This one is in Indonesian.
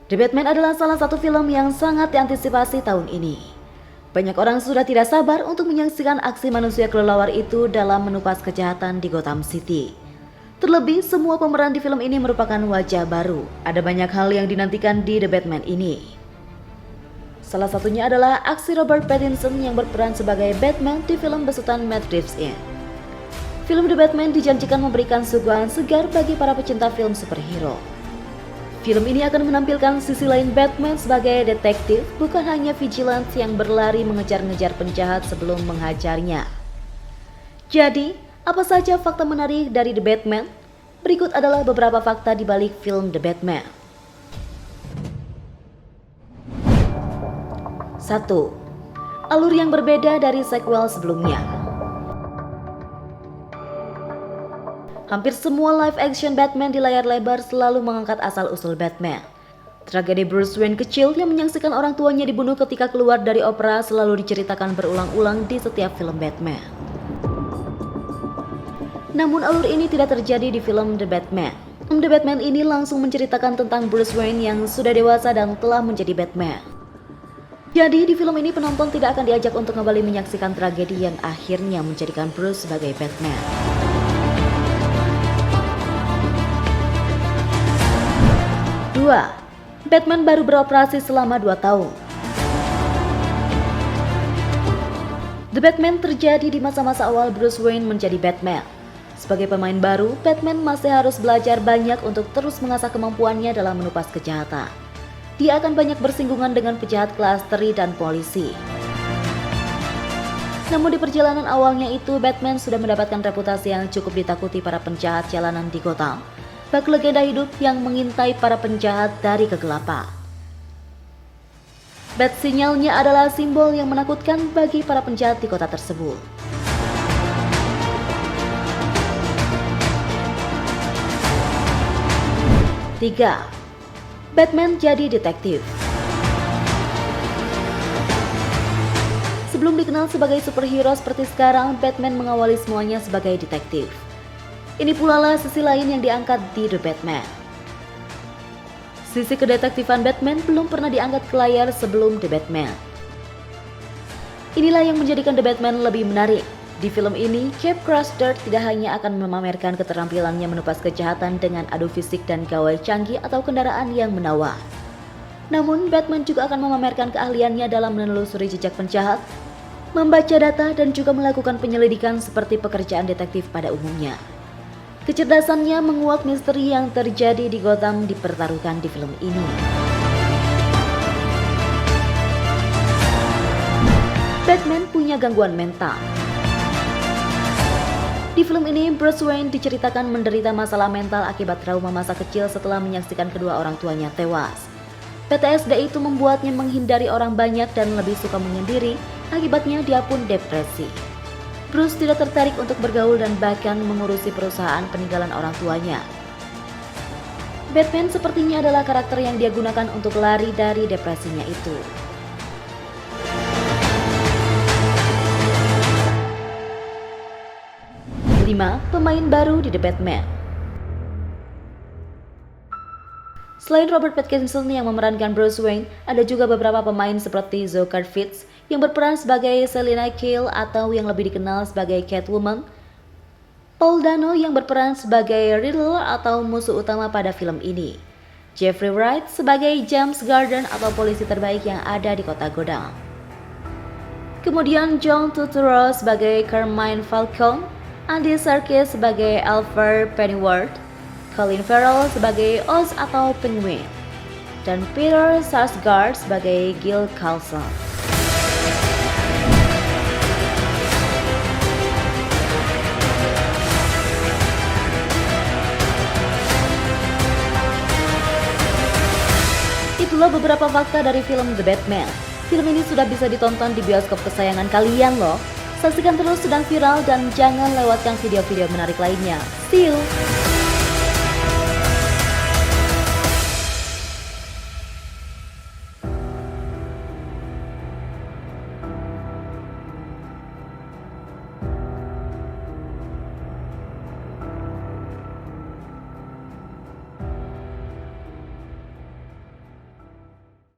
The Batman adalah salah satu film yang sangat diantisipasi tahun ini. Banyak orang sudah tidak sabar untuk menyaksikan aksi manusia kelelawar itu dalam menumpas kejahatan di Gotham City. Terlebih, semua pemeran di film ini merupakan wajah baru. Ada banyak hal yang dinantikan di The Batman ini. Salah satunya adalah aksi Robert Pattinson yang berperan sebagai Batman di film besutan Matt Reeves ini. Film The Batman dijanjikan memberikan suguhan segar bagi para pecinta film superhero. Film ini akan menampilkan sisi lain Batman sebagai detektif, bukan hanya vigilante yang berlari mengejar-ngejar penjahat sebelum menghajarnya. Jadi, apa saja fakta menarik dari The Batman? Berikut adalah beberapa fakta di balik film The Batman. 1. Alur yang berbeda dari sequel sebelumnya. Hampir semua live action Batman di layar lebar selalu mengangkat asal-usul Batman. Tragedi Bruce Wayne kecil yang menyaksikan orang tuanya dibunuh ketika keluar dari opera selalu diceritakan berulang-ulang di setiap film Batman. Namun alur ini tidak terjadi di film The Batman. Film The Batman ini langsung menceritakan tentang Bruce Wayne yang sudah dewasa dan telah menjadi Batman. Jadi di film ini penonton tidak akan diajak untuk kembali menyaksikan tragedi yang akhirnya menjadikan Bruce sebagai Batman. 2. Batman baru beroperasi selama 2 tahun. The Batman terjadi di masa-masa awal Bruce Wayne menjadi Batman. Sebagai pemain baru, Batman masih harus belajar banyak untuk terus mengasah kemampuannya dalam menumpas kejahatan. Dia akan banyak bersinggungan dengan penjahat kelas teri dan polisi. Namun di perjalanan awalnya itu, Batman sudah mendapatkan reputasi yang cukup ditakuti para penjahat jalanan di Gotham. Bak legenda hidup yang mengintai para penjahat dari kegelapan. Bat sinyalnya adalah simbol yang menakutkan bagi para penjahat di kota tersebut. Tiga. Batman jadi detektif. Sebelum dikenal sebagai superhero seperti sekarang, Batman mengawali semuanya sebagai detektif. Ini pula lah sisi lain yang diangkat di The Batman. Sisi kedetektifan Batman belum pernah diangkat ke layar sebelum The Batman. Inilah yang menjadikan The Batman lebih menarik. Di film ini, Cape Crusader tidak hanya akan memamerkan keterampilannya menumpas kejahatan dengan adu fisik dan gawai canggih atau kendaraan yang menawan. Namun, Batman juga akan memamerkan keahliannya dalam menelusuri jejak penjahat, membaca data, dan juga melakukan penyelidikan seperti pekerjaan detektif pada umumnya. Kecerdasannya menguak misteri yang terjadi di Gotham dipertaruhkan di film ini. Batman punya gangguan mental. Di film ini, Bruce Wayne diceritakan menderita masalah mental akibat trauma masa kecil setelah menyaksikan kedua orang tuanya tewas. PTSD itu membuatnya menghindari orang banyak dan lebih suka menyendiri, akibatnya dia pun depresi. Bruce tidak tertarik untuk bergaul dan bahkan mengurusi perusahaan peninggalan orang tuanya. Batman sepertinya adalah karakter yang dia gunakan untuk lari dari depresinya itu. 5. Pemain baru di The Batman. Selain Robert Pattinson yang memerankan Bruce Wayne, ada juga beberapa pemain seperti Zoe Kravitz yang berperan sebagai Selina Kyle atau yang lebih dikenal sebagai Catwoman, Paul Dano yang berperan sebagai Riddler atau musuh utama pada film ini, Jeffrey Wright sebagai James Gordon atau polisi terbaik yang ada di kota Gotham. Kemudian John Turturro sebagai Carmine Falcone, Andy Serkis sebagai Alfred Pennyworth, Colin Farrell sebagai Oz atau Penguin, dan Peter Sarsgaard sebagai Gil Carlson. Itulah beberapa fakta dari film The Batman. Film ini sudah bisa ditonton di bioskop kesayangan kalian loh. Saksikan terus sedang viral dan jangan lewatkan video-video menarik lainnya. See you!